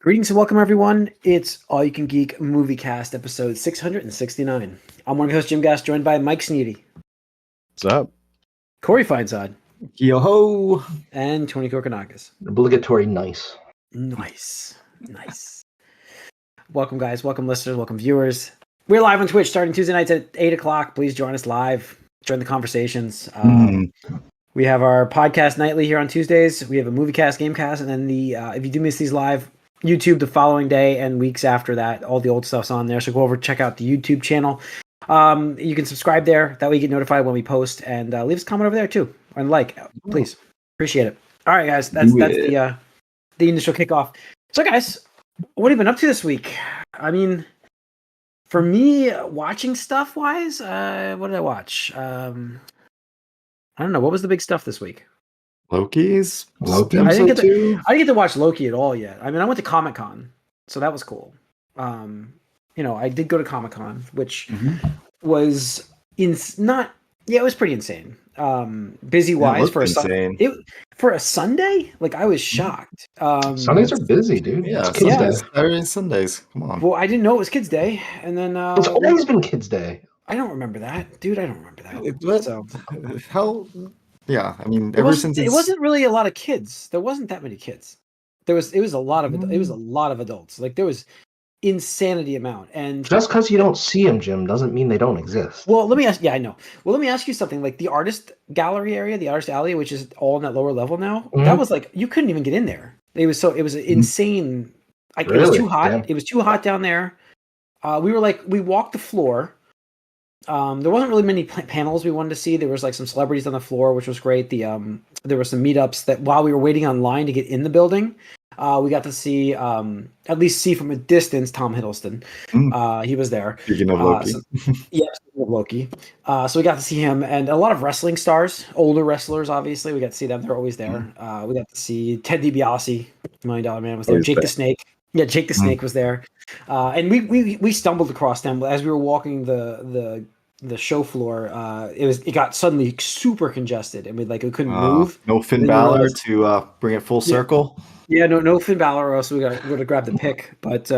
Greetings and welcome, everyone. It's All You Can Geek Moviecast, episode 669. I'm one of your hosts, Jim Gass, joined by Mike Sneedy, What's up? Corey Feinsod, Yo ho! and Tony Kokonakis. Obligatory nice. Nice. Welcome, guys. Welcome, listeners. Welcome, viewers. We're live on Twitch starting Tuesday nights at 8 o'clock. Please join us live. Join the conversations. We have our podcast nightly here on Tuesdays. We have a Moviecast, Gamecast, and then if you do miss these live, YouTube the following day and weeks after that. All the old stuff's on there. So go over, check out the YouTube channel. You can subscribe there. That way you get notified when we post, and leave us a comment over there too. And please. Appreciate it. All right, guys. That's the initial kickoff. So, guys, what have you been up to this week? I mean, for me, watching stuff wise, what did I watch? I don't know. What was the big stuff this week? Loki. I didn't get to watch Loki at all yet. I mean, I went to Comic-Con, so that was cool. I did go to Comic-Con, which was it was pretty insane. Busy wise for a Sunday, like I was shocked. Sundays are busy, dude. Yeah, Saturday and Sundays. Come on. Well, I didn't know it was Kids Day, and then it's always been Kids Day. I don't remember that, dude. I don't remember that. Yeah, I mean, it wasn't really a lot of kids. There wasn't that many kids. It was a lot of adults. Like there was insanity amount. And just because you don't see them, Jim, doesn't mean they don't exist. Well, let me ask. Yeah, I know. Well, let me ask you something. Like the artist gallery area, the artist alley, which is all in that lower level now. That was like you couldn't even get in there. It was insane. It was too hot. Damn. It was too hot down there. We walked the floor. There wasn't really many panels we wanted to see. There was like some celebrities on the floor, which was great. There were some meetups that while we were waiting online to get in the building, we got to see at least see from a distance Tom Hiddleston. He was there. Speaking of Loki, speaking of Loki. So we got to see him and a lot of wrestling stars, older wrestlers. Obviously, we got to see them. They're always there. We got to see Ted DiBiase, $1 Million Man was there. Jake the Snake. Yeah, Jake the Snake was there, and we stumbled across them as we were walking the show floor. It got suddenly super congested, and we couldn't move. No Finn Balor to bring it full circle. Yeah, no Finn Balor, or else we got to grab the pick. But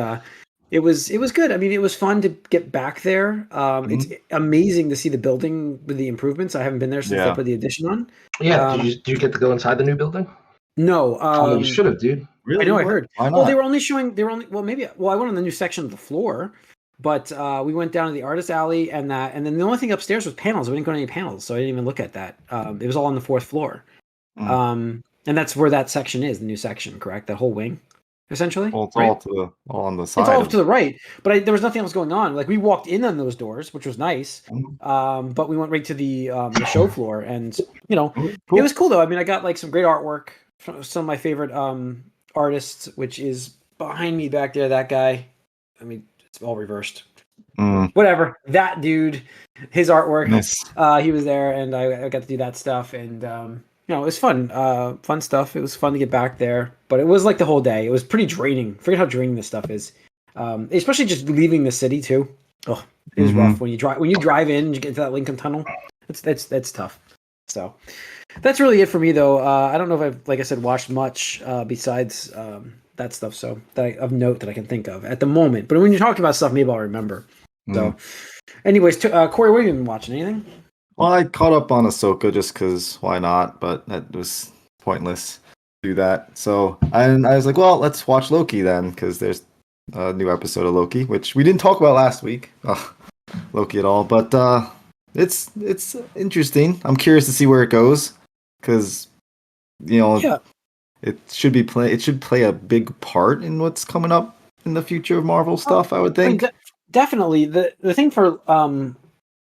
it was good. I mean, it was fun to get back there. It's amazing to see the building with the improvements. I haven't been there since they put the addition on. Yeah, did you get to go inside the new building? No. You should have, dude. Really? I know. I heard. Why not? Well, I went on the new section of the floor, but we went down to the artist alley and then the only thing upstairs was panels. We didn't go to any panels, so I didn't even look at that. It was all on the fourth floor, and that's where that section is, the new section, correct? That whole wing, essentially. Well, it's all on the side. It's all to the right, but there was nothing else going on. Like we walked in on those doors, which was nice, but we went right to the show floor, and it was cool though. I mean, I got some great artwork from some of my favorite artists, which is behind me back there. That guy, I mean, it's all reversed. Whatever, that dude, his artwork. Nice. He was there, and I got to do that stuff, and it was fun stuff. It was fun to get back there, but it was like the whole day. It was pretty draining. Forget how draining this stuff is, especially just leaving the city too. Oh, it was rough when you drive in and you get to that Lincoln Tunnel. That's tough. So that's really it for me, though. I don't know if I've, like I said, watched much besides that stuff. So of note that I can think of at the moment. But when you're talking about stuff, maybe I'll remember. So, anyways, Corey, what have you been watching? Anything? Well, I caught up on Ahsoka just because why not? But that was pointless to do that. So I was like, well, let's watch Loki then, because there's a new episode of Loki, which we didn't talk about last week. Loki at all, but it's interesting. I'm curious to see where it goes, because it should play a big part in what's coming up in the future of Marvel stuff. I would think. Definitely. The thing for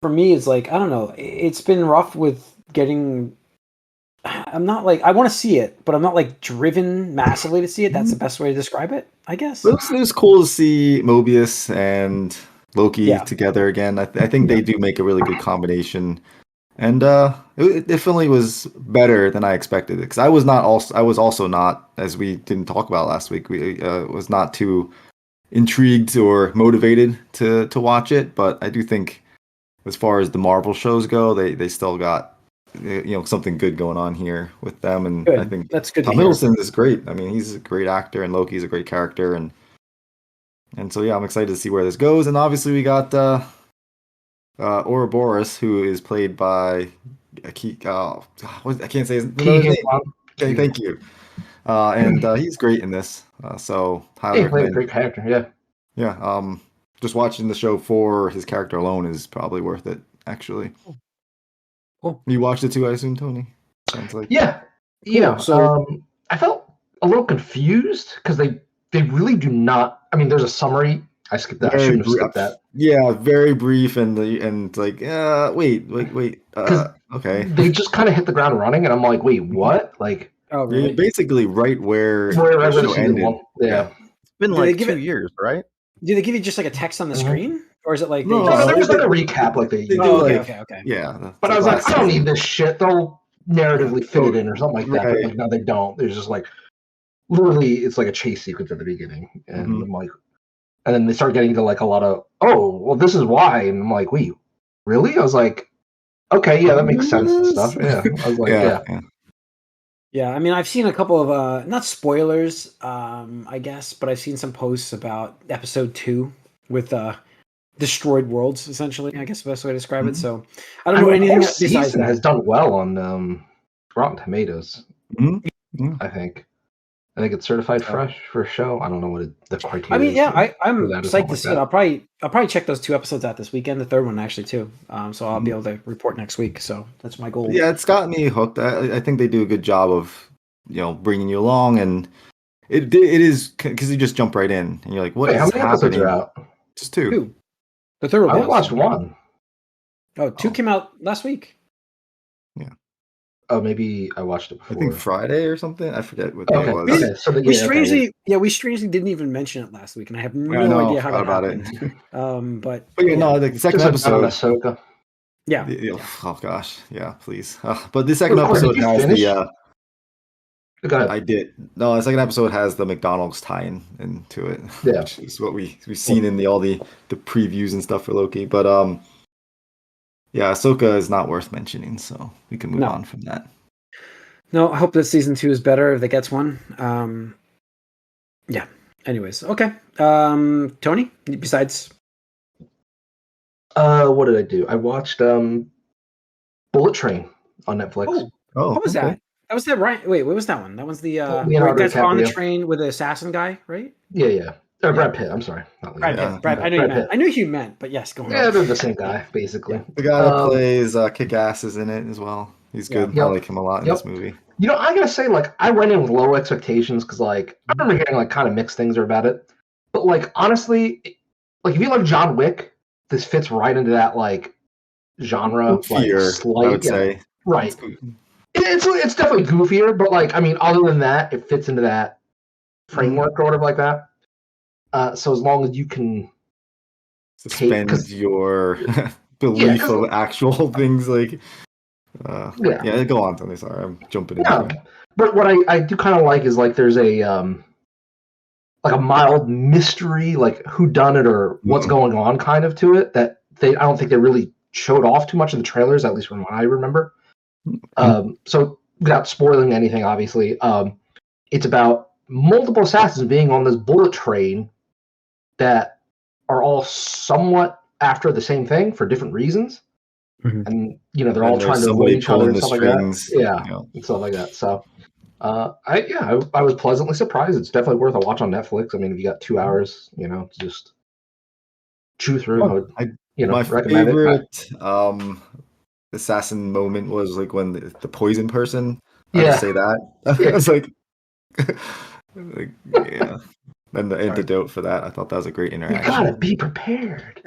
me is I don't know. It's been rough with getting. I'm not I want to see it, but I'm not driven massively to see it. That's the best way to describe it, I guess. It was cool to see Mobius and Loki together again. I think they do make a really good combination, and it definitely was better than I expected. Because I was also not, as we didn't talk about last week. We was not too intrigued or motivated to watch it, but I do think as far as the Marvel shows go, they still got something good going on here with them, and Good. I think That's good to Tom hear. Hiddleston is great. I mean, he's a great actor, and Loki's a great character, and so yeah, I'm excited to see where this goes. And obviously, we got Ouroboros, who is played by I can't say his name. Okay, thank you. And he's great in this. So highly He played a recommend. great character. Yeah. Yeah. Just watching the show for his character alone is probably worth it. Actually. Cool. You watched it too, I assume, Tony. Sounds like. Yeah. Cool. So I felt a little confused because they really do not. I mean, there's a summary. I skipped that. I shouldn't have skipped that. Yeah, very brief and like wait. Okay. They just kind of hit the ground running, and I'm like, wait, what? Like, oh really? You're basically right where I the show ended. Yeah. It's been like 2 years, right? Do they give you just like a text on the screen, or is it like No, No, there was like a recap, like they do do. okay. Yeah. But I was like, I don't need this shit. They'll narratively fit it in or something like that. Right. But like, no, they don't. There's just like, literally, it's like a chase sequence at the beginning, and I'm like, and then they start getting to like a lot of, oh, well, this is why, and I'm like, wait, really? I was like, okay, yeah, that makes sense and stuff. Yeah, I was like, yeah. Yeah, I mean, I've seen a couple of not spoilers, I guess, but I've seen some posts about episode 2 with destroyed worlds, essentially. I guess the best way to describe it. So I don't know anything besides that. Has done well on Rotten Tomatoes. I think it's certified fresh for a show. I don't know what the criteria. I mean, yeah, is I'm that or psyched something to see like it. I'll probably check those 2 episodes out this weekend. The third one actually too. So I'll be able to report next week. So that's my goal. Yeah, it's got me hooked. I think they do a good job of bringing you along, and it is because you just jump right in and you're like, what is how many episodes happening? are out? Just 2. The third one. I watched 1. Oh, 2 came out last week. Yeah. Oh, maybe I watched it before. I think Friday or something. I forget what day it was. Okay, so We strangely didn't even mention it last week, and I have no idea how that happened. But yeah, no, like the second episode. Ahsoka. Yeah. Oh gosh, yeah, please. But the second episode has the. Go ahead. I did. No, the second episode has the McDonald's tie-in into it. Yeah, which is what we've seen in all the previews and stuff for Loki. But yeah, Ahsoka is not worth mentioning, so we can move on from that. No, I hope that season 2 is better if it gets one. Yeah. Anyways, okay. Tony, besides. What did I do? I watched Bullet Train on Netflix. Oh, what was that? That was the right. Wait, what was that one? That was the Leonardo that's on the train with the assassin guy, right? Yeah. Brad Pitt. I'm sorry. Brad. I knew who you meant, but yes, go on. Yeah, they're the same guy, basically. The guy that plays Kick-Ass is in it as well. He's good. Yep. I like him a lot in this movie. I gotta say, like, I went in with low expectations because, like, I remember hearing like kind of mixed things about it. But like, honestly, like if you like John Wick, this fits right into that like genre. Goofier, slight, I would say. Right. It's definitely goofier, but like, I mean, other than that, it fits into that framework or whatever like that. So as long as you can suspend your belief of actual things, like go on, Tony. Sorry, I'm jumping in. But what I do kind of like is like there's a like a mild mystery, like who done it or what's going on kind of to it that I don't think they really showed off too much in the trailers, at least from what I remember. So without spoiling anything, obviously, it's about multiple assassins being on this bullet train that are all somewhat after the same thing for different reasons. And they're all trying to avoid each other and stuff like that. Yeah, and stuff like that. So I was pleasantly surprised. It's definitely worth a watch on Netflix. I mean, if you got 2 hours, to just chew through, my recommend favorite assassin moment was like when the poison person. I say that. I was like, yeah. And the antidote for that, I thought that was a great interaction. You gotta be prepared.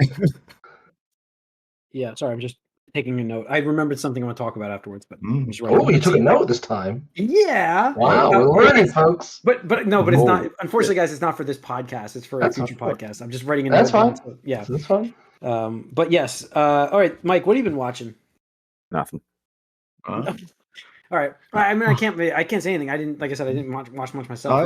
Yeah, sorry, I'm just taking a note. I remembered something I want to talk about afterwards, but you took a note this time. Yeah. Wow, we're learning, folks. But it's not. Unfortunately, guys, it's not for this podcast. It's for a future podcast. I'm just writing a note. That's fine. So, yeah, that's fine. But yes. All right, Mike, what have you been watching? Nothing. All right. I mean, I can't say anything. I didn't, like I said, I didn't watch much myself. I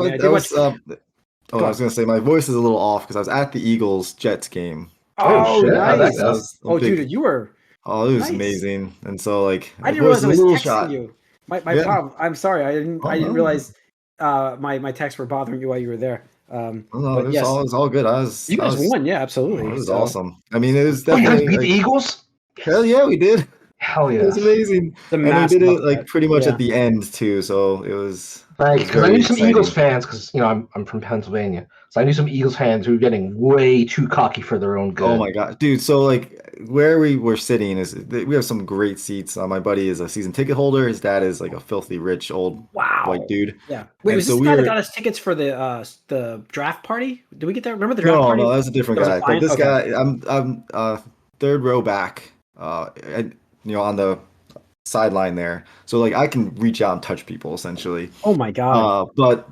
was going to say my voice is a little off because I was at the Eagles Jets game. Oh, shit. nice. That was dude, you were Oh, it was Nice. amazing. And so like I didn't it was realize I a was little texting shot. you. My Yeah. problem. I'm sorry. I Oh, didn't no. realize my texts were bothering you while you were there. No, But it's yes, all good. you I guys was won. Yeah, it absolutely. was So awesome. I mean, it was Oh, you guys definitely beat the like Eagles? hell yeah, we did. Hell It was yes. amazing. it's a And we did massive it like upset. pretty much Yeah. at the end too, so it was Because I very knew some Eagles exciting. fans, because I'm from Pennsylvania, so I knew some Eagles fans who were getting way too cocky for their own Oh good. my God, dude! So like where we were sitting is we have some great seats. My buddy is a season ticket holder. His dad is like a filthy rich old white Wow. dude. Yeah. Wait, And was so this the we guy that were got us tickets for the draft party? Did we get that? Remember the draft no, party? no, that's a different That was a guy. But client. this Okay. guy, I'm third row back, and, on the sideline there. So like I can reach out and touch people essentially. Oh my God. But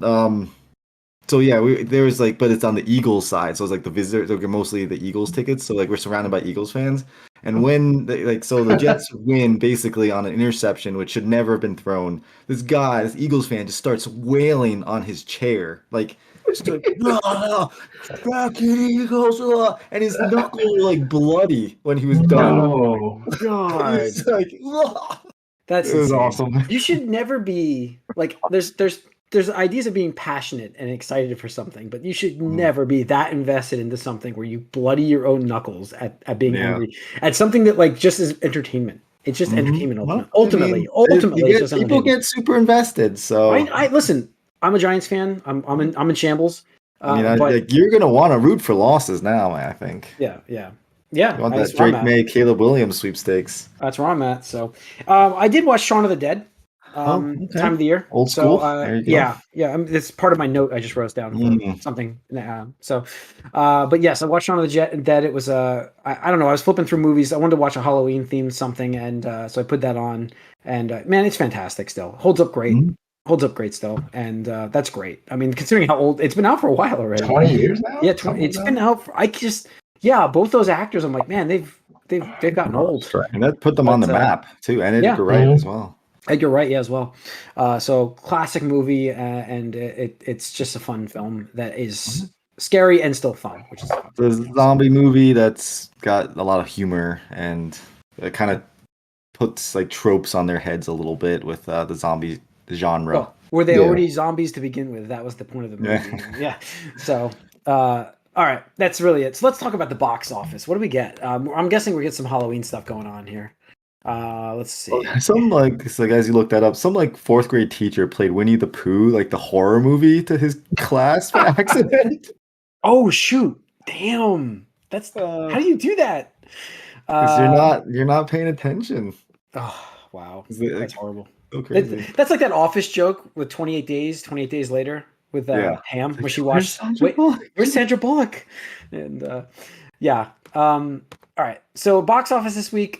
so yeah, there was like, but it's on the Eagles side, so it's like the visitors, like mostly the Eagles tickets. So like we're surrounded by Eagles fans, and when so the Jets win basically on an interception, which should never have been thrown. This Eagles fan, just starts wailing on his chair, like just like fucking Eagles, and his knuckles were like bloody when he was done. No. God. It's like That's it was insane. awesome. You should never be like there's ideas of being passionate and excited for something, but you should never be that invested into something where you bloody your own knuckles at being Yeah. angry at something that like just is entertainment. It's just entertainment Well, ultimately. I mean, Ultimately, it's just people entertainment. get super invested, so I listen. I'm a Giants fan. I'm in shambles. I mean, But like you're gonna want to root for losses now, man, I think. yeah. You want That's that where I'm Drake at. May, Caleb Williams sweepstakes. That's where I'm at. So, I did watch Shaun of the Dead. Okay. Time of the year. Old So, school. There you go. yeah. It's part of my note I just wrote down for something. But yes, I watched Shaun of the Dead. It was I don't know. I was flipping through movies. I wanted to watch a Halloween themed something, and so I put that on. And man, it's fantastic. Still holds up great. Holds up great still, and that's great. I mean, considering how old it's been out for a while already. 20 years now? Yeah, it's been out. Both those actors. I'm like, man, they've gotten old. And that put them on the map too, and Edgar Wright as well. Edgar Wright, yeah, as well. So classic movie, and it's just a fun film that is scary and still fun, which is fun. The zombie movie that's got a lot of humor and it kind of puts like tropes on their heads a little bit with the zombie genre. Well, were they already zombies to begin with? That was the point of the movie. Yeah. So, all right, that's really it. So let's talk about the box office. What do we get? I'm guessing we get some Halloween stuff going on here. Let's see. Some like as you look that up, some like fourth grade teacher played Winnie the Pooh, like the horror movie, to his class by accident. Oh shoot! Damn, that's how do you do that? Because you're not paying attention. Oh wow, That's that's horrible. So crazy. That's like that Office joke with 28 Days Later with Pam, where she watched. Where's Sandra Bullock? And yeah. All right. So box office this week.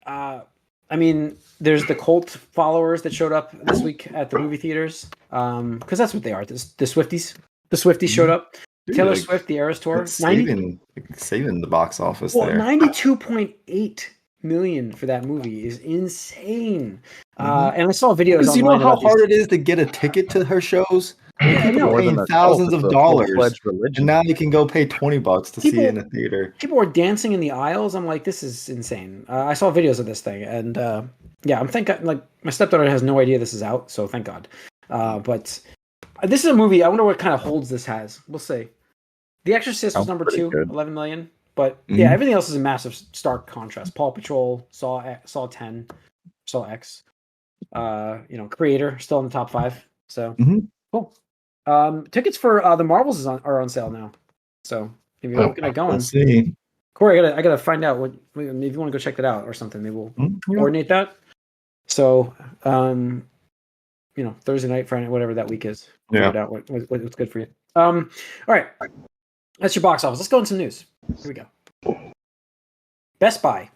I mean, there's the cult followers that showed up this week at the movie theaters, because that's what they are. The Swifties. The Swifties showed up. Dude, Taylor Swift, the Eras Tour, saving the box office there. 92.8 million for that movie is insane. And I saw videos. Because you know how hard it is to get a ticket to her shows. People are paying thousands of dollars, and now you can go pay $20 to see it in a theater. People were dancing in the aisles. I'm like, this is insane. I saw videos of this thing, and I'm thinking like my stepdaughter has no idea this is out, so thank God. But this is a movie. I wonder what kind of holds this has. We'll see. The Exorcist was number 2, 11 million. But yeah, everything else is a massive stark contrast. Paw Patrol, Saw 10, Saw X. Creator still in the top 5. So cool. Tickets for the Marvels are on sale now. So if you're looking at going, let's see. Corey, I gotta find out if you want to go check that out or something. Maybe we'll coordinate that. So Thursday night, Friday, whatever that week is. Figure it out what's good for you. All right. That's your box office. Let's go into some news. Here we go. Best Buy.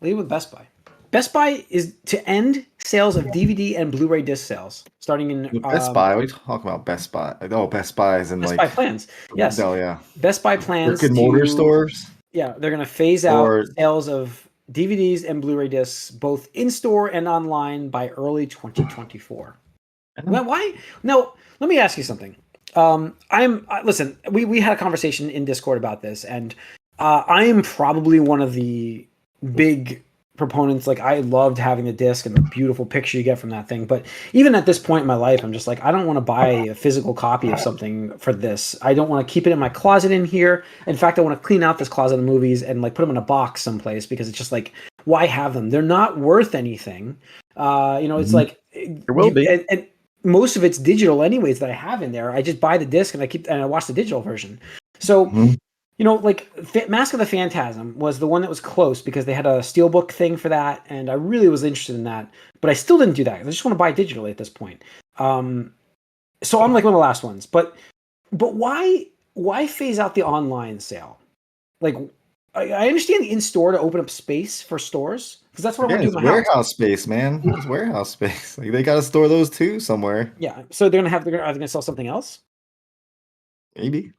Lead with Best Buy. Best Buy is to end sales of DVD and Blu-ray disc sales starting in Best Buy. What are you talking about? Best Buy. Oh, Best Buy is in Best Buy plans. Yes. Oh yeah. Best Buy plans. Brick and mortar stores. Yeah, they're going to phase out sales of DVDs and Blu-ray discs both in store and online by early 2024. Why? No. Let me ask you something. Listen. We had a conversation in Discord about this, and I am probably one of the big proponents, like I loved having the disc and the beautiful picture you get from that thing. But even at this point in my life, I'm just like, I don't want to buy a physical copy of something for this. I don't want to keep it in my closet in here. In fact, I want to clean out this closet of movies and like put them in a box someplace, because it's just like, why have them? They're not worth anything. It's like There will be. And most of it's digital anyways that I have in there. I just buy the disc and I watch the digital version. So like Mask of the Phantasm was the one that was close because they had a steelbook thing for that, and I really was interested in that, but I still didn't do that. I just want to buy digitally at this point. So I'm like one of the last ones. But why phase out the online sale? Like, I understand the in-store to open up space for stores, because that's what I want to do in my warehouse space, man. It's warehouse space. Like they got to store those too somewhere. Yeah. So are they gonna sell something else? Maybe.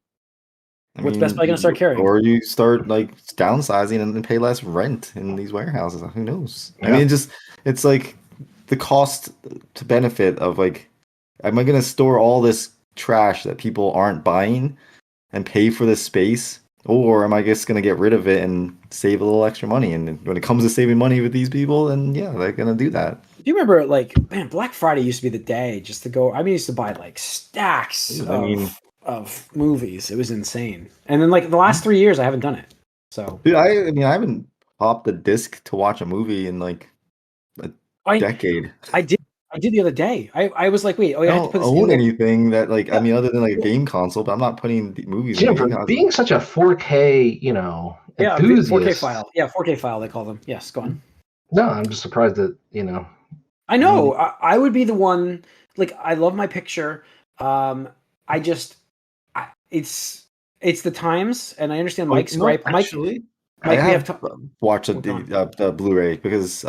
What's Best Buy going to start carrying? Or you start like downsizing and then pay less rent in these warehouses. Who knows? Yeah. I mean, it's like the cost to benefit of like, am I going to store all this trash that people aren't buying and pay for this space? Or am I just going to get rid of it and save a little extra money? And when it comes to saving money with these people, then yeah, they're going to do that. Do you remember, like, man, Black Friday used to be the day just to go. I used to buy like stacks of movies. It was insane. And then like the last 3 years I haven't done it. So dude, I haven't popped a disc to watch a movie in like a decade. I did the other day. I was like, wait, I have to put this own anything that like other than like a game console, but I'm not putting movies Jennifer, in being such a 4K, enthusiast. 4K file. Yeah, 4K file they call them. Yes, go on. No, I'm just surprised that, I know. I would be the one, like, I love my picture. It's the times, and I understand Mike's gripe. Actually, Mike, I have to watch the Blu-ray because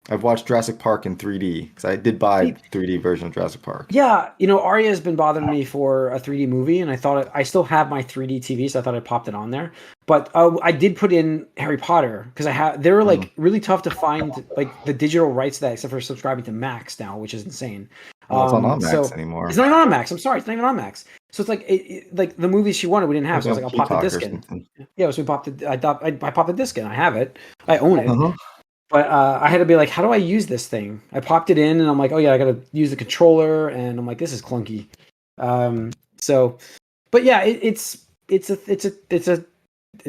I've watched Jurassic Park in 3D because I did buy 3D version of Jurassic Park. Yeah, Arya has been bothering me for a 3D movie, and I thought I still have my 3D TV, so I thought I popped it on there. But I did put in Harry Potter because they were like really tough to find, like the digital rights to that, except for subscribing to Max now, which is insane. It's not on Max anymore. It's not on Max. I'm sorry, it's not even on Max. So it's like like the movies she wanted, we didn't have. So I was like, I'll pop the disc in. Yeah, so we popped it. I popped the disc in. I have it. I own it. But I had to be like, how do I use this thing? I popped it in, and I'm like, oh yeah, I got to use the controller, and I'm like, this is clunky. But yeah, it's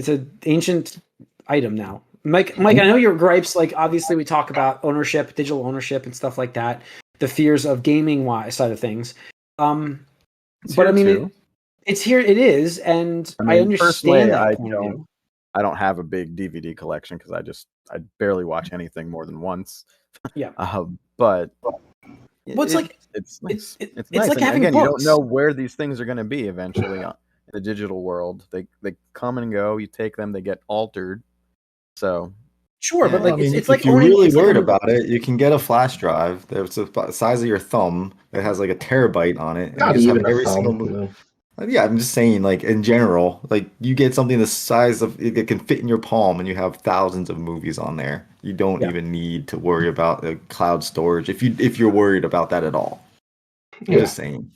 a ancient item now. Mike, I know your gripes. Like, obviously, we talk about ownership, digital ownership, and stuff like that. The fears of gaming side of things. But I mean, it's here. It is, and I understand that point of view. I don't have a big DVD collection because I barely watch anything more than once. Yeah. But it's nice. It's nice. Like and having again, books. You don't know where these things are going to be eventually in the digital world. They come and go. You take them, they get altered. So sure, but like it's like if you're really worried about it, you can get a flash drive that's the size of your thumb that has like a terabyte on it. Not even every single movie. Yeah, I'm just saying, like in general, like you get something the size of it can fit in your palm, and you have thousands of movies on there. You don't even need to worry about the cloud storage if you're worried about that at all. I'm just saying.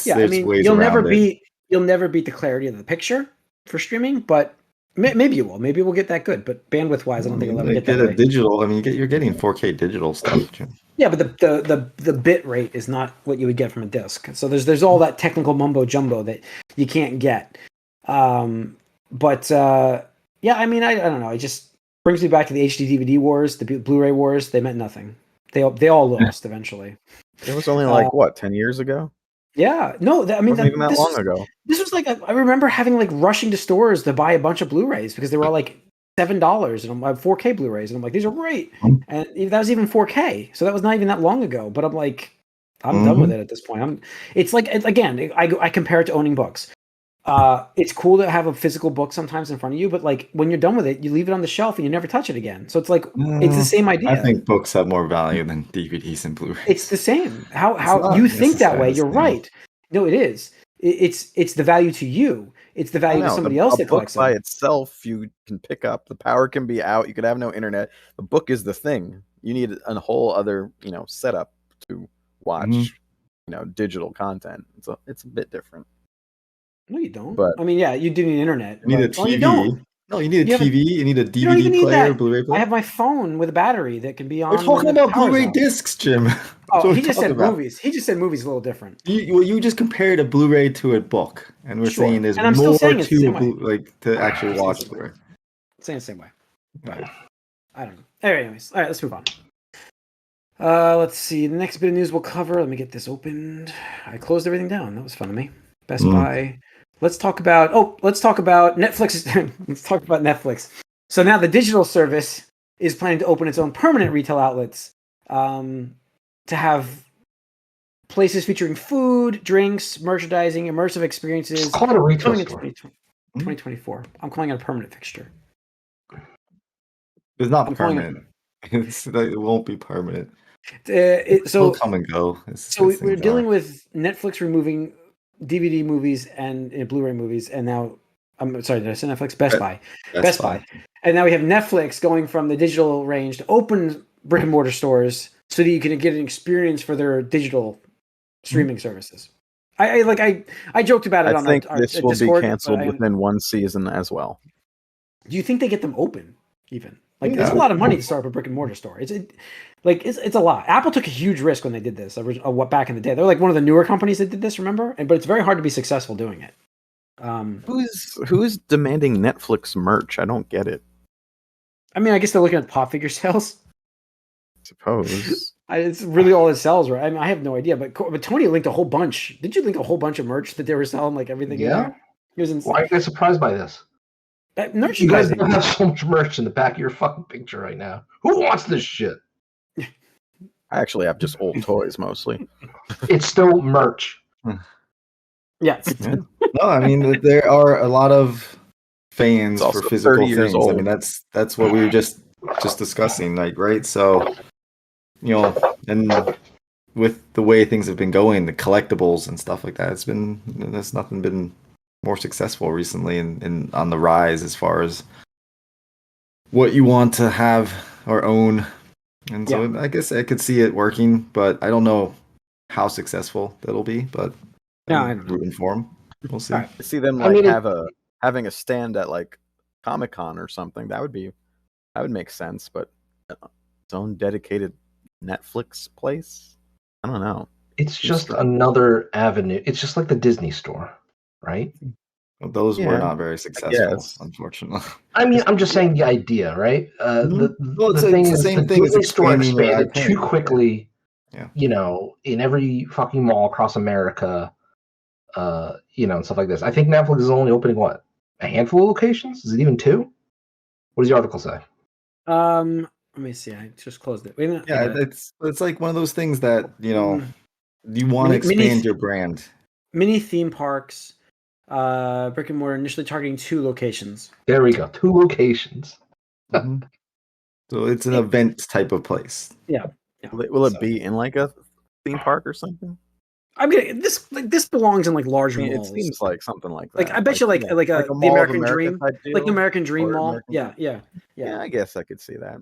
You'll never beat the clarity of the picture for streaming, but maybe you will. Maybe we'll get that good, but bandwidth wise, I don't think it'll ever get that. Get a digital. I mean, you're getting 4K digital stuff. Yeah, but the bit rate is not what you would get from a disc. So there's all that technical mumbo jumbo that you can't get. Yeah, I mean, I don't know. It just brings me back to the HD DVD wars, the Blu-ray wars. They meant nothing. They all lost eventually. It was only like 10 years ago. Yeah, no, even that long ago. This was like I remember having like rushing to stores to buy a bunch of Blu-rays because they were all like $7, and I'm like 4K Blu-rays, and I'm like, these are great, and that was even 4K, so that was not even that long ago. But I'm like, I'm done with it at this point. It's like again, I compare it to owning books. It's cool to have a physical book sometimes in front of you, but like when you're done with it, you leave it on the shelf and you never touch it again. So it's like it's the same idea. I think books have more value than DVDs and Blu-rays. It's the same. How you think that way? You're right. No, it is. It's the value to you. It's the value to somebody else that collects it. By itself, you can pick up. The power can be out. You could have no internet. The book is the thing. You need a whole other, setup to watch, digital content. It's a bit different. No, you don't. But I mean, yeah, you do need internet. You need a TV. No, you need a You have a- TV. You need a You don't even DVD need player, that. Blu-ray I player. have my phone with a battery that can be on. We're talking when the about power's Blu-ray out. discs, Jim. That's Oh, what he we're just said talking about. movies. He just said movies a little different. You just compared a Blu-ray to a book, and we're Sure. saying there's And I'm still more saying it's the to a same way. like to actually It's the watch same way. Blu-ray. Saying the same way. Right. I don't know. Anyways, all right, let's move on. Let's see. The next bit of news we'll cover. Let me get this opened. I closed everything down. That was fun of me. Best Buy. Let's talk about Netflix. Let's talk about Netflix. So now the digital service is planning to open its own permanent retail outlets to have places featuring food, drinks, merchandising, immersive experiences. Just call it a retail Coming in store. 2024. I'm calling it a permanent fixture. It's not I'm calling it- permanent. It won't be permanent. So It'll come and go. we're dealing with Netflix removing DVD movies and Blu-ray movies, and now I'm sorry, did I say Netflix? Best Buy. Best Buy. And now we have Netflix going from the digital range to open brick and mortar stores so that you can get an experience for their digital streaming services. I joked about it I on think our this will Discord, be canceled but within one season as well. do you think they get them open even? Like Yeah. it's a lot of money to start up a brick and mortar store. It's a lot. Apple took a huge risk when they did this. What back in the day, they're like one of the newer companies that did this. Remember, but it's very hard to be successful doing it. Who's demanding Netflix merch? I don't get it. I mean, I guess they're looking at pop figure sales. Suppose. It's really all it sells, right? I mean, I have no idea, but Tony linked a whole bunch. Did you link a whole bunch of merch that they were selling, like everything? Yeah. In there? It was insane. Why are you guys surprised by this? You guys Merchandising. don't have so much merch in the back of your fucking picture right now. Who wants this shit? I actually have just old toys mostly. It's still merch. Yeah. No, I mean there are a lot of fans It's also for physical 30 years things. I old. mean that's what we were just discussing, like, right? So, and with the way things have been going, the collectibles and stuff like that, there's nothing been more successful recently and on the rise as far as what you want to have or own. And so I guess I could see it working, but I don't know how successful that'll be, but Yeah, I'm I don't know. rooting for them. We'll see. All right. I see them having a stand at like Comic-Con or something. That would make sense, but its own dedicated Netflix place? I don't know. It's just another avenue. It's just like the Disney store, right? Well, those were Yeah, not very successful, guess. unfortunately. I mean, I'm just saying the idea, right? Well, The thing it's the is, same the thing as Disney store expanding your expanded IP. too quickly. Yeah. In every fucking mall across America, and stuff like this. I think Netflix is only opening what, a handful of locations? Is it even 2? What does the article say? Let me see. I just closed it. Wait a minute. Yeah, it's like one of those things that you want to expand Mini- your brand. Mini theme parks, brick and mortar, initially targeting 2 locations. There we go. 2 locations. Mhm. So it's an event type of place. Yeah. Will it be in like a theme park or something? I'm getting this belongs in like large I mean, it malls. seems like something like that. Like I bet you like a the Mall of American America Dream, type deal, like the American Dream or Mall. American Yeah. Yeah, I guess I could see that.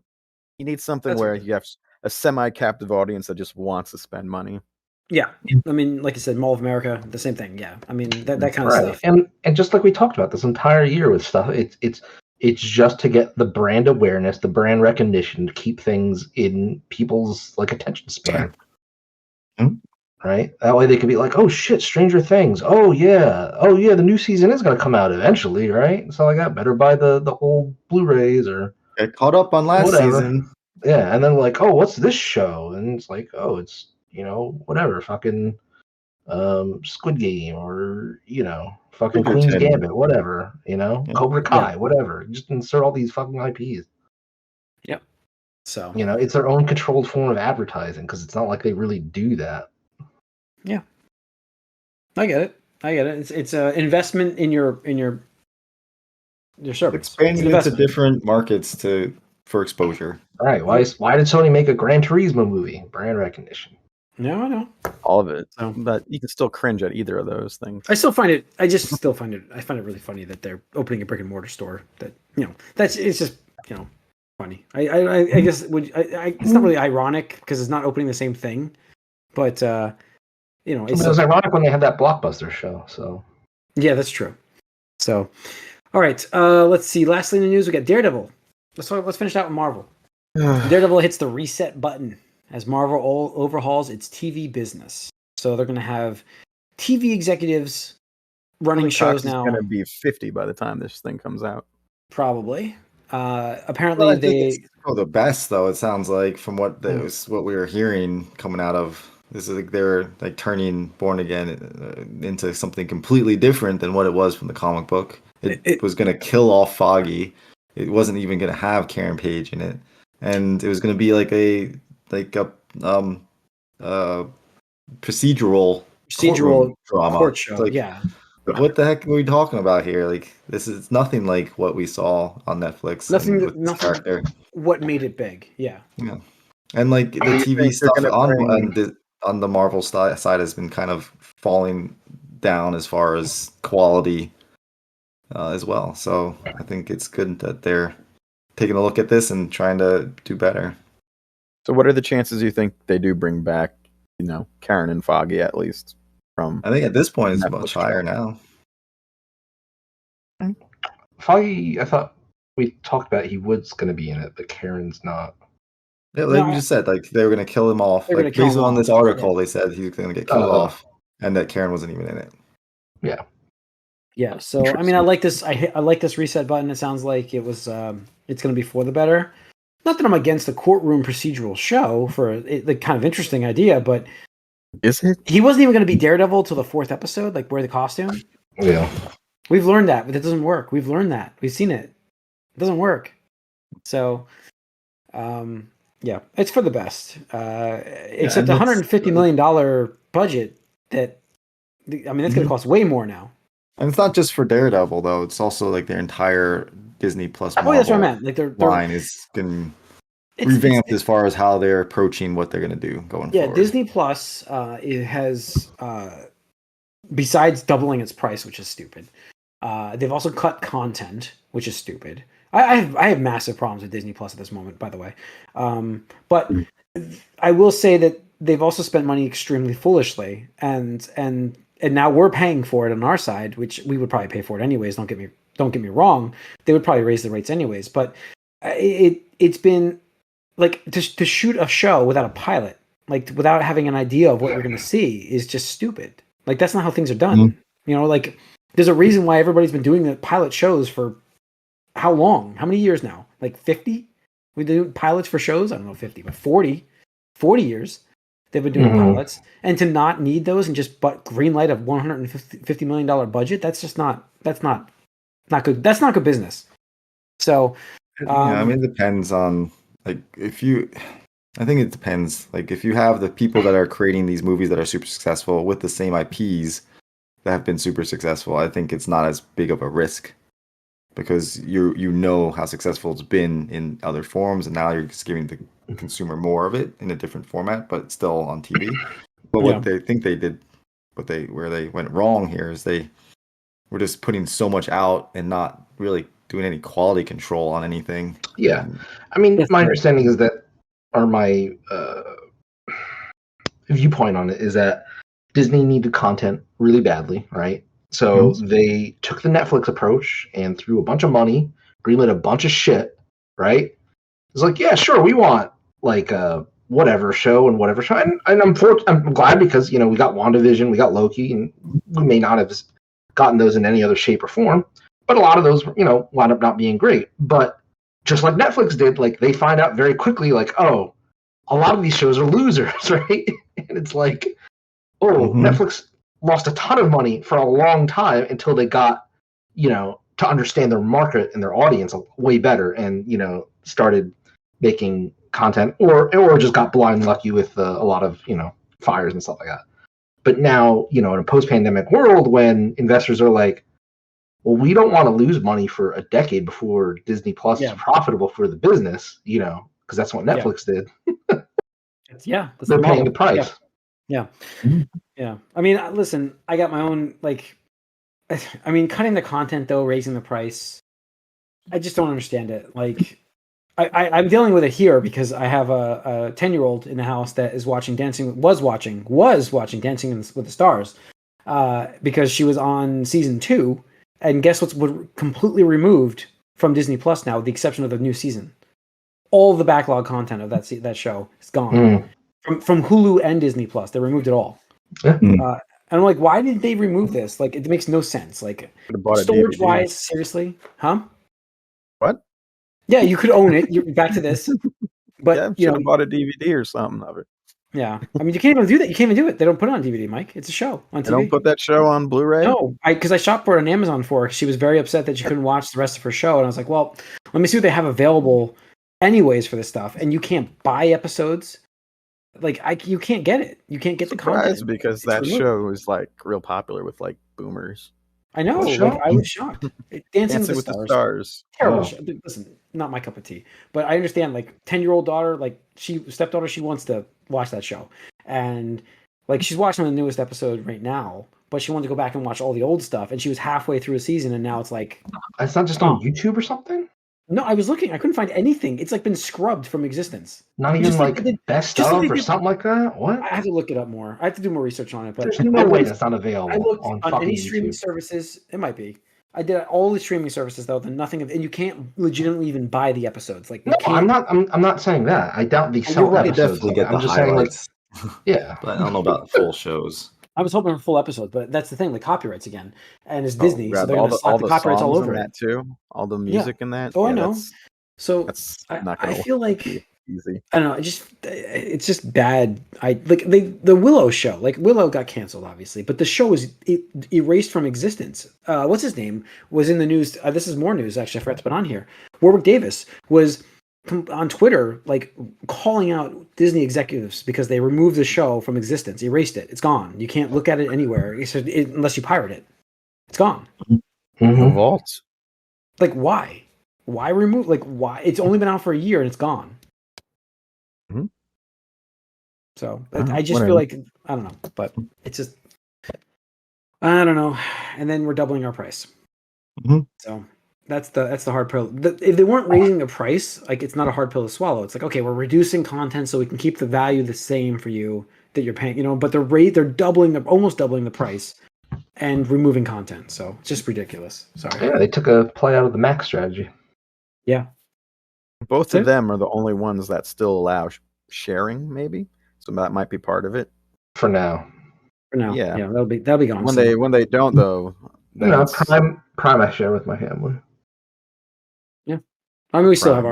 You need something That's where what- you have a semi-captive audience that just wants to spend money. Yeah. I mean, like you said, Mall of America, the same thing. Yeah. I mean that kind of Right. stuff. And just like we talked about this entire year with stuff, it's just to get the brand awareness, the brand recognition, to keep things in people's like attention span. Right? That way they could be like, oh shit, Stranger Things. Oh yeah, the new season is gonna come out eventually, right? So like that, better buy the whole Blu-rays or Get caught up on last whatever. season. Yeah, and then like, oh, what's this show? And it's like, oh, it's whatever, fucking Squid Game or fucking Queen's Bridgerton. Gambit, whatever, Cobra Kai, Yeah. whatever. Just insert all these fucking IPs. Yep. So It's their own controlled form of advertising because it's not like they really do that. yeah, I get it. It's an investment in your service. Expanding It's an into different markets for exposure. All right, why did Sony make a Gran Turismo movie? Brand recognition. No, I know. All of it. So- But you can still cringe at either of those things. I find it really funny that they're opening a brick and mortar store. That it's just funny. I guess it's not really ironic because it's not opening the same thing, but it was ironic when they had that Blockbuster show. So yeah, that's true. So, All right. Let's see. Lastly in the news, we got Daredevil. Let's finish out with Marvel. Daredevil hits the reset button as Marvel overhauls its TV business. So they're going to have TV executives running shows now. It's going to be 50 by the time this thing comes out. Probably. Apparently, it's the best though. It sounds like from what we were hearing coming out of this is like they're like turning Born Again into something completely different than what it was from the comic book. It was going to kill off Foggy. It wasn't even going to have Karen Page in it, and it was going to be like a procedural drama court show. Like, yeah. What the heck are we talking about here? Like, this is nothing like what we saw on Netflix. Nothing. What made it big? Yeah. Yeah, and like the TV stuff on the Marvel side has been kind of falling down as far as quality as well. So I think it's good that they're taking a look at this and trying to do better. So, what are the chances you think they do bring back, Karen and Foggy at least? I think at this point it's much higher now. Foggy, I thought we talked about he was going to be in it, but Karen's not. Yeah, like we just said, like they were going to kill him off. Like based on this article, they said he was going to get killed off, and that Karen wasn't even in it. Yeah. Yeah. So I mean, I like this. I like this reset button. It sounds like it was. It's going to be for the better. Not that I'm against the courtroom procedural show for the kind of interesting idea, but. Is it? He wasn't even going to be Daredevil till the 4th episode, like wear the costume. Yeah. We've learned that, but it doesn't work. We've learned that. We've seen it. It doesn't work. So, yeah, it's for the best. Except $150 million budget that's going to cost way more now. And it's not just for Daredevil, though. It's also like their entire Disney Plus Marvel that's what I meant. Like their line is going revamped as far as how they're approaching what they're going to do going forward. Yeah, Disney Plus it has, besides doubling its price, which is stupid, they've also cut content, which is stupid. I have massive problems with Disney Plus at this moment, by the way. But I will say that they've also spent money extremely foolishly, and now we're paying for it on our side, which we would probably pay for it anyways. Don't get me wrong. They would probably raise the rates anyways, but it's been. Like to shoot a show without a pilot, like without having an idea of what you're going to see, is just stupid. Like that's not how things are done. Mm-hmm. Like there's a reason why everybody's been doing the pilot shows for how long? How many years now? Like 50? We do pilots for shows. I don't know 50, but 40 years they've been doing pilots, and to not need those and just green light of $150 million budget. That's just not good. That's not good business. So it depends on. Like I think it depends. Like if you have the people that are creating these movies that are super successful with the same IPs that have been super successful, I think it's not as big of a risk because you know how successful it's been in other forms, and now you're just giving the consumer more of it in a different format, but still on TV. But what they think they did, where they went wrong here is they were just putting so much out and not really doing any quality control on anything. Yeah. I mean, my understanding is that, or my viewpoint on it is that Disney needed content really badly, right? So they took the Netflix approach and threw a bunch of money, greenlit a bunch of shit, right? It's like, yeah, sure, we want like a whatever show and whatever show. And I'm glad because, we got WandaVision, we got Loki, and we may not have gotten those in any other shape or form. But a lot of those, wound up not being great. But just like Netflix did, like they find out very quickly, like, oh, a lot of these shows are losers, right? And it's like, Netflix lost a ton of money for a long time until they got, to understand their market and their audience way better, and started making content, or just got blind lucky with a lot of fires and stuff like that. But now, in a post-pandemic world, when investors are like, well, we don't want to lose money for a decade before Disney Plus is profitable for the business, because that's what Netflix did. They're paying the price. Yeah. I mean, listen, I got my own, cutting the content though, raising the price. I just don't understand it. Like, I'm dealing with it here because I have a 10-year-old in the house that is watching was watching Dancing with the Stars, because she was on season 2. And guess what's completely removed from Disney Plus now, with the exception of the new season? All the backlog content of that show is gone from Hulu and Disney Plus. They removed it all. Yeah. And I'm like, why did they remove this? Like, it makes no sense. Like, storage wise, seriously, huh? What? Yeah, you could own it. You're back to this, but Yeah, should have bought a DVD or something of it. Yeah, I mean, you can't even do that. You can't even do it. They don't put it on DVD, Mike. It's a show on TV. They don't put that show on Blu-ray? No, because I shopped for it on Amazon for her. She was very upset that she couldn't watch the rest of her show, and I was like, well, let me see what they have available anyways for this stuff. And you can't buy episodes. Like, you can't get it. You can't get the content. Because that show is like real popular with like boomers. I know. Like, I was shocked. Dancing with the Stars. Terrible show. Listen, not my cup of tea. But I understand, like, 10-year-old daughter, like, stepdaughter, she wants to watch that show. And, like, she's watching the newest episode right now, but she wanted to go back and watch all the old stuff. And she was halfway through a season, and now it's like... It's not just on YouTube or something? No, I was looking. I couldn't find anything. It's, like, been scrubbed from existence. Not even, like best of or something like that? What? I have to look it up more. I have to do more research on it. But there's no way that's not available. I looked on any YouTube. streaming services. It might be. I did all the streaming services though. Then nothing of, and you can't legitimately even buy the episodes. Like, no, I'm not saying that. I doubt they sell right. episodes. Definitely get I'm the just highlights. saying, like, yeah, but I don't know about full shows. I was hoping for full episodes, but that's the thing. Like, copyrights again, and it's Disney, so they're all going to slap the copyrights all over that too. All the music in that. Oh, yeah, I know. So that's not gonna I feel like easy. I don't know. It's just bad. The Willow show. Like, Willow got canceled, obviously, but the show was erased from existence. What's his name was in the news. This is more news. Actually, I forgot to put on here. Warwick Davis was on Twitter, like, calling out Disney executives because they removed the show from existence, erased it. It's gone. You can't look at it anywhere unless you pirate it. It's gone. The vault. Like, why? Why remove? Like, why? It's only been out for a year and it's gone. Mm-hmm. So I just feel like, I don't know, but it's just, I don't know. And then we're doubling our price. Mm-hmm. So that's the hard pill. If they weren't raising the price, like, it's not a hard pill to swallow. It's like, okay, we're reducing content so we can keep the value the same for you that you're paying, but they're almost doubling the price and removing content. So it's just ridiculous. Sorry. Yeah, they took a play out of the Mac strategy. Yeah. Both of them are the only ones that still allow sharing, maybe. So that might be part of it. For now. Yeah, that'll be gone. When they don't though. No, Prime I share with my family. Yeah. I mean, we still have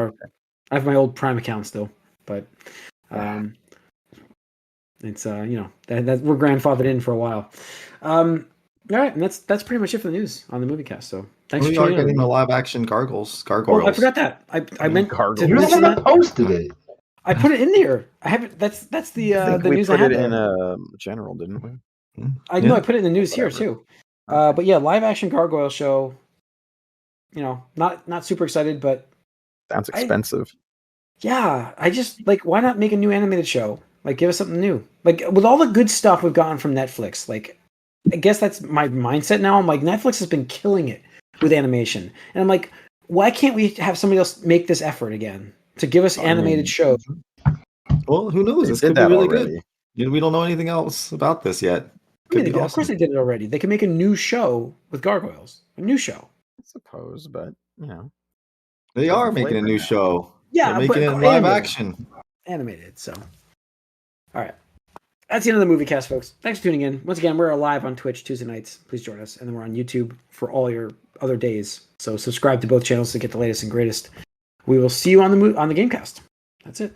I have my old Prime account still, but it's that we're grandfathered in for a while. All right, and that's pretty much it for the news on the Moviecast. So thanks for tuning in. Getting the live action gargoyles. Oh, I forgot that. I meant gargoyles. You're the one that posted it. I put it in there. I haven't. That's the news I had. We put it in general, didn't we? I know I put it in the news here too. But yeah, live action gargoyle show. Not super excited, but sounds expensive. I just, like, why not make a new animated show? Like, give us something new. Like, with all the good stuff we've gotten from Netflix, like, I guess that's my mindset now. I'm like, Netflix has been killing it with animation, and I'm like, why can't we have somebody else make this effort again to give us animated shows? Well, who knows? This could be really good. We don't know anything else about this yet. Of course they did it already. They can make a new show with gargoyles. A new show. I suppose, but they are making a new show. Yeah, they're making it in live action. Animated. So, all right. That's the end of the Moviecast, folks. Thanks for tuning in. Once again, we're live on Twitch Tuesday nights. Please join us. And then we're on YouTube for all your other days. So subscribe to both channels to get the latest and greatest. We will see you on the Gamecast. That's it.